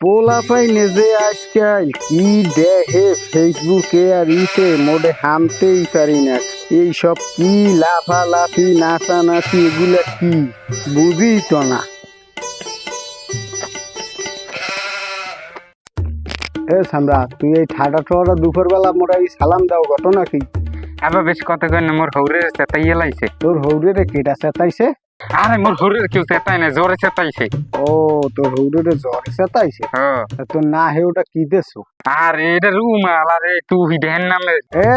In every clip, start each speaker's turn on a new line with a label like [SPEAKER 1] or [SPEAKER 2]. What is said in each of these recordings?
[SPEAKER 1] পোলা পাইনে যে আজকাল কি দেখে ফেসবুকে আর ইতে মোডে হামতেই পারি না। এইসব কি লাফালাফি নাচানাচি এগুলা কি বুঝি তো না। সামরা তুই এই ঠাডা ঠোয়াটা দুপুরবেলা মোরা এই সালাম দাও ঘটনা কি?
[SPEAKER 2] আবার বেশ কথা কই না, মোর হৌরে চেতাইয়ে লাইছে।
[SPEAKER 1] তোর হৌরে রে কেটা চেতাইছে?
[SPEAKER 2] আরে মোর হৌরে কেউ চেতাই না, জোরে চেতাইছে।
[SPEAKER 1] ও তোর হৌরে রে জ্বরে চেতাইছে?
[SPEAKER 2] হ্যাঁ।
[SPEAKER 1] তোর না হে ওটা কি দেছো?
[SPEAKER 2] আরে এটা রুমাল, আরে তুই দেন নামে।
[SPEAKER 1] এ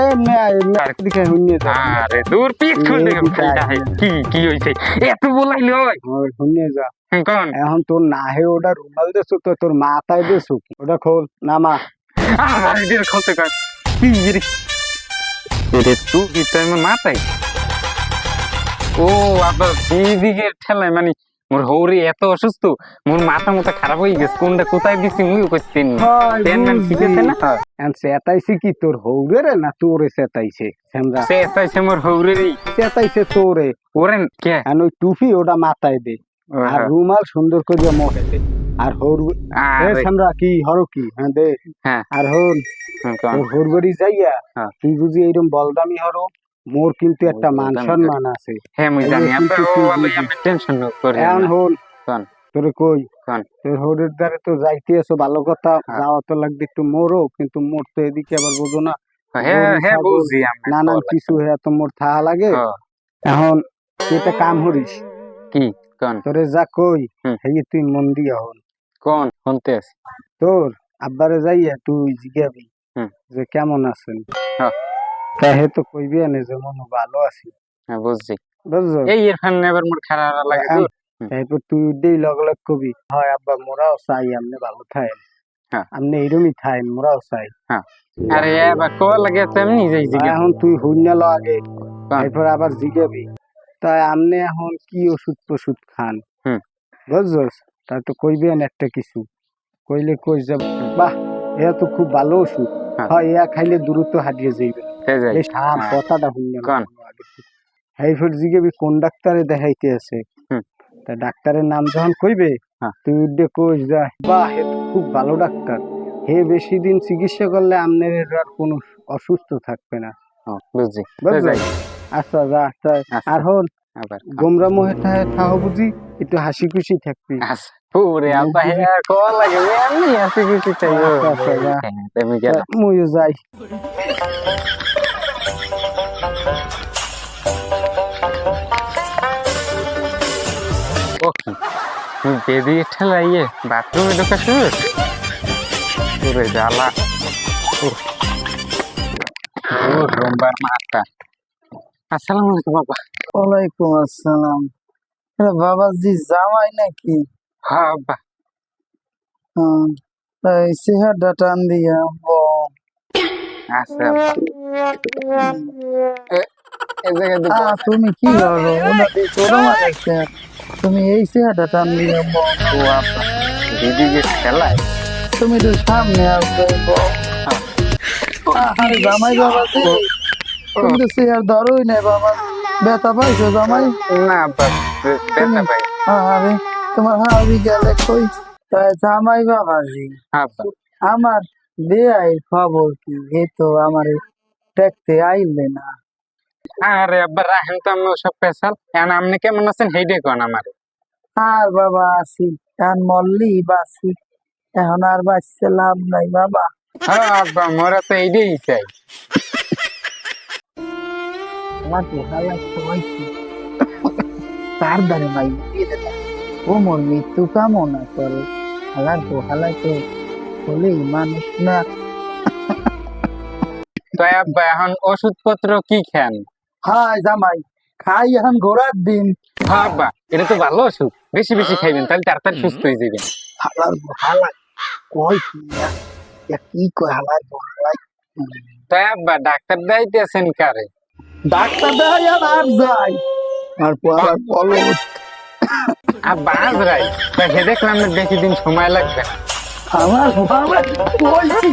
[SPEAKER 1] না দিকে হুনিয়ে যা।
[SPEAKER 2] আরে দূর পিছ খুলে কি কি হইছে? এত বলাইল হয়।
[SPEAKER 1] ওই হুনিয়ে যা।
[SPEAKER 2] কোন
[SPEAKER 1] এখন তোর না হে ওটা রুমাল দেছো তো তোর মাথায় দেছো কি? ওটা খোল নামা।
[SPEAKER 2] আরে এর খলতে কর কি রে? এরে তুই কি তাই মাথায়? ও আবার দিদিকে ঠেলায় মানে মোর হৌরি এত অসুস্থ, মোর মাথা মতো খারাপ হয়ে গেছে। কোনটা কোথায় দিছি মুইও করতেন ঠিক আছে না?
[SPEAKER 1] চেতাইছে কি তোর হৌরে রে না তোরে চেতাইছে?
[SPEAKER 2] চেতাইছে মোর হৌরেরই।
[SPEAKER 1] চেতাইছে তোরে?
[SPEAKER 2] ওরে কে?
[SPEAKER 1] ওই টুপি ওটা মাথায় দে আর রুমাল সুন্দর করে মোহে দে। আর হৌর আমরা কি হরো কি? হ্যাঁ দে। আর হন হৌর বাড়ি যাইয়া তুই বুঝি এইরকম বলদামি হরো, মোর কিন্তু একটা মান সম্মান আছে।
[SPEAKER 2] হ্যাঁ মুই জানি, আপনি টেনশন করেন না।
[SPEAKER 1] এখন হন
[SPEAKER 2] কোন
[SPEAKER 1] তোরে কই
[SPEAKER 2] কোন
[SPEAKER 1] তোর হৌরের দ্বারে তো যাইতে আছো ভালো কথা, যাওয়া তো লাগবে একটু মোরও, কিন্তু মোর তো এদিকে আবার বোঝো না।
[SPEAKER 2] হ্যাঁ হ্যাঁ বুঝি আমি
[SPEAKER 1] নানান কিছু হ্যাঁ তো মোর থাকা লাগে। এখন তুই একটা কাম করিস
[SPEAKER 2] কি? কোন
[SPEAKER 1] তোরে যা কই হেই তুই মন দিয়া হন।
[SPEAKER 2] কোন শুনতে আছি?
[SPEAKER 1] তোর আব্বারে যাইয়া তুই জিজ্ঞাবি যে কেমন আছেন। তাহে তো কইবি না যে মন ভালো আছি।
[SPEAKER 2] হ্যাঁ বুঝছি
[SPEAKER 1] বুঝছো?
[SPEAKER 2] এই এরফান নেবার মোর খারাপ লাগে।
[SPEAKER 1] তারপর তুই দেই লগ লগ কবি হয় আব্বা মোরাও চাই আপনি ভালো থাকেন, আপনি এইরকমই থাকেন মোরাও চাই।
[SPEAKER 2] আরে এবার কল লাগে তেমনি যাই জিজ্ঞাসা।
[SPEAKER 1] এখন তুই হুইনা ল আগে, তারপর আবার জিজ্ঞাবি তাই আপনি এখন কি ওষুধ টষুধ খান। বুঝছস? তাই তো কইবি না একটা কিছু কইলে কই যাব বাহ এরা তো খুব ভালো ওষুধ, হয় ইয়া খাইলে দ্রুত হারিয়ে যাইবে। এই থাম কথাটা হুইনা ল আগে। এইপর জিজ্ঞাবি কোন ডাক্তারে দেখাইতে আছে। তা ডাক্তারের নাম যখন কইবে তুই উঠে কইস যা বাহ হে তো খুব ভালো ডাক্তার, হে বেশি দিন চিকিৎসা করলে আপনার আর কোনো অসুস্থ থাকবে না।
[SPEAKER 2] বুঝছি।
[SPEAKER 1] আচ্ছা যা। আর হন গোমরা মোহে থাও বুঝি একটু হাসি খুশি থাকবি।
[SPEAKER 2] ওরে আব্বা হে কল লাগে আমি হাসি খুশি চাই।
[SPEAKER 1] আচ্ছা যা আমি গেলাম, মুইও যাই।
[SPEAKER 2] বেদি ঠেলাইয়ে বাথরুমে ঢোকা শুরু করে জ্বালা। রোমবার মাথা। আসসালামু আলাইকুম বাবা।
[SPEAKER 3] ওয়ালাইকুম আসসালাম। বাবাজি জামাই নাকি?
[SPEAKER 2] হ্যাঁ বাবা।
[SPEAKER 3] চেহারাটা টান দিয়া
[SPEAKER 2] আচ্ছা
[SPEAKER 3] তুমি কি করো? তুমি এই চেহারাটা টান দিয়া
[SPEAKER 2] দিদিকে খেলায়
[SPEAKER 3] তুমি তো সামনে আসবে। আরে জামাই বাবাজি তুমি তো চেহারা ধরোই নাই বাবা, ব্যথা পাইছো জামাই?
[SPEAKER 2] না ব্যথা পাই।
[SPEAKER 3] আরে তোমার হাবি গেলে কই? জামাই বাবাজি আমার বেআই খবর কি? এই তো আমার দেখতে আইলে না।
[SPEAKER 2] আরে আব্বা রাখেন তো, আমি ওসব পেশাল। এখন আপনি কেমন আছেন সেইটাই কোন আমার।
[SPEAKER 3] আর বাবা আছি, এখন মল্লি বাঁচি, এখন আর বাঁচতে লাভ নাই বাবা।
[SPEAKER 2] হ্যাঁ আব্বা মোরা তো এইটাই চাই।
[SPEAKER 3] তার দ্বারে ভাই ও মোর মৃত্যু কামনা করে। হালার তো হালাই তো বলেই মানুষ না।
[SPEAKER 2] তো আব্বা এখন ওষুধপত্র কি খান?
[SPEAKER 3] হাই জামাই খাই, এখন ঘোরার দিন।
[SPEAKER 2] হ্যাঁ আব্বা এটা তো ভালো ওষুধ, বেশি বেশি খাইবেন তাহলে তাড়াতাড়ি সুস্থ হয়ে যাবেন।
[SPEAKER 3] হালার হালাই কয় কি কয় হালাই হালাই।
[SPEAKER 2] তো আব্বা ডাক্তার দেখাইতেছেন কারে?
[SPEAKER 3] ডাক্তার দেখাই আর যাই আর বলো
[SPEAKER 2] আব্বা আজ রাই হে দেখলাম না বেশি দিন সময় লাগবে না।
[SPEAKER 3] আমার বাবা বলছি